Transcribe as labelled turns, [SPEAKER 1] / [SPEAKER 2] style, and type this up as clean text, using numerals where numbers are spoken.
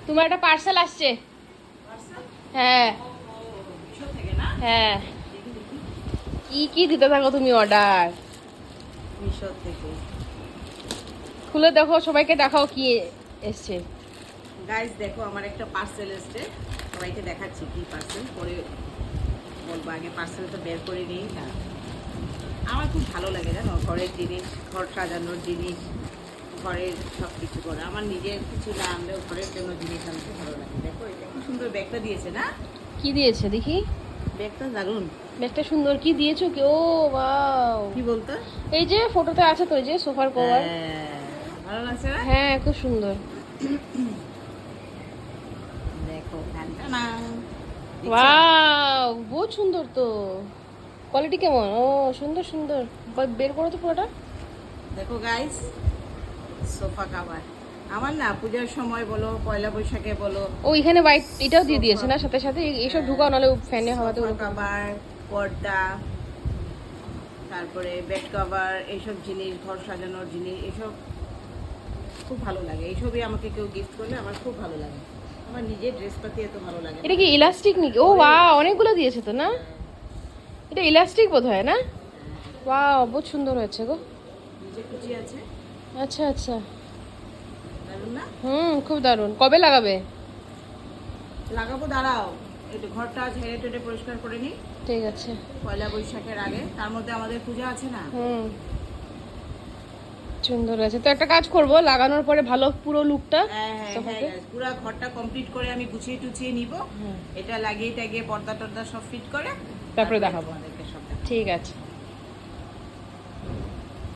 [SPEAKER 1] তোমার একটা পার্সেল আসছে। হ্যাঁ হ্যাঁ, কি কি দিতে থাকো তুমি অর্ডার?
[SPEAKER 2] মিশো থেকে।
[SPEAKER 1] খুলে দেখো, সবাইকে দেখাও কি এসছে।
[SPEAKER 2] গাইস দেখো আমার একটা পার্সেল এসছে, সবাইকে দেখাচ্ছি কি পার্সেল, পরে বলবো। আগে পার্সেলটা বের করে নিই। হ্যাঁ, আমার খুব ভালো লাগে জানো, ঘরের জিনিস, ঘর সাজানোর জিনিস, ঘরের সব কিছু করে। আমার নিজের কিছু না আনলেও ঘরের জন্য জিনিস আনতে ভালো লাগে। দেখো এটা কি সুন্দর ব্যাগটা দিয়েছে না?
[SPEAKER 1] কি দিয়েছে দেখি?
[SPEAKER 2] ব্যাগটা দারুণ।
[SPEAKER 1] ব্যাগটা সুন্দর, কি দিয়েছো কি? ও ওয়াও,
[SPEAKER 2] কি বলতো?
[SPEAKER 1] এই যে ফটোতে আছে তো, এই যে সোফার কভার।
[SPEAKER 2] হ্যাঁ, ভালো লাগছে না?
[SPEAKER 1] হ্যাঁ খুব সুন্দর।
[SPEAKER 2] দেখো ফ্যানটা না,
[SPEAKER 1] ওয়াও বহুত সুন্দর তো। কোয়ালিটি কেমন? ও সুন্দর সুন্দর। বের করো তো পুরোটা।
[SPEAKER 2] দেখো গাইস, সোফা কভার। আমার না পূজার সময় বলো, পয়লা বৈশাখে বলো,
[SPEAKER 1] ও এখানে হোয়াইট এটাও দিয়ে দিয়েছে না সাথে সাথে? এইসব ঢুকাও, নাহলে ফ্যানে হাওয়াতে
[SPEAKER 2] সোফা
[SPEAKER 1] উড়ে পড়বে।
[SPEAKER 2] কভার, পর্দা, তারপরে বেড কভার, এইসব জিনিস, ঘর সাজানোর জিনিস, এসব খুব ভালো লাগে। এইসবই আমাকে কেউ গিফট করলে আমার খুব ভালো লাগে। আমার নিজের ড্রেসপাতি এত ভালো লাগে
[SPEAKER 1] এটা
[SPEAKER 2] না।
[SPEAKER 1] কি ইলাস্টিক নাকি? ও ওয়াও, অনেকগুলো দিয়েছে তো না? এটা ইলাস্টিক বোধহয় না? ওয়াও বহুত সুন্দর হয়েছে গো।
[SPEAKER 2] নিচে কুচি আছে,
[SPEAKER 1] আচ্ছা আচ্ছা,
[SPEAKER 2] দারুণ না?
[SPEAKER 1] খুব দারুণ। কবে লাগাবে?
[SPEAKER 2] লাগাবো, দাঁড়াও একটু ঘরটা ঝেড়ে টেড়ে পরিষ্কার করে নিই
[SPEAKER 1] ঠিক আছে।
[SPEAKER 2] পয়লা বৈশাখের আগে। তার মধ্যে আমাদের পূজা আছে না।
[SPEAKER 1] সুন্দর আছে তো। একটা কাজ করব, লাগানোর পরে ভালো পুরো লুকটা
[SPEAKER 2] হ্যাঁ হ্যাঁ
[SPEAKER 1] সোফাতে।
[SPEAKER 2] হ্যাঁ, পুরো ঘরটা কমপ্লিট করে আমি গুছিয়ে টুছিয়ে নিব। এটা লাগিয়ে টাগিয়ে পর্দা টর্দা সব ফিট করে
[SPEAKER 1] তারপরে দেখাবো।
[SPEAKER 2] তোমাদেরকে সব দেখাবো।
[SPEAKER 1] ঠিক আছে।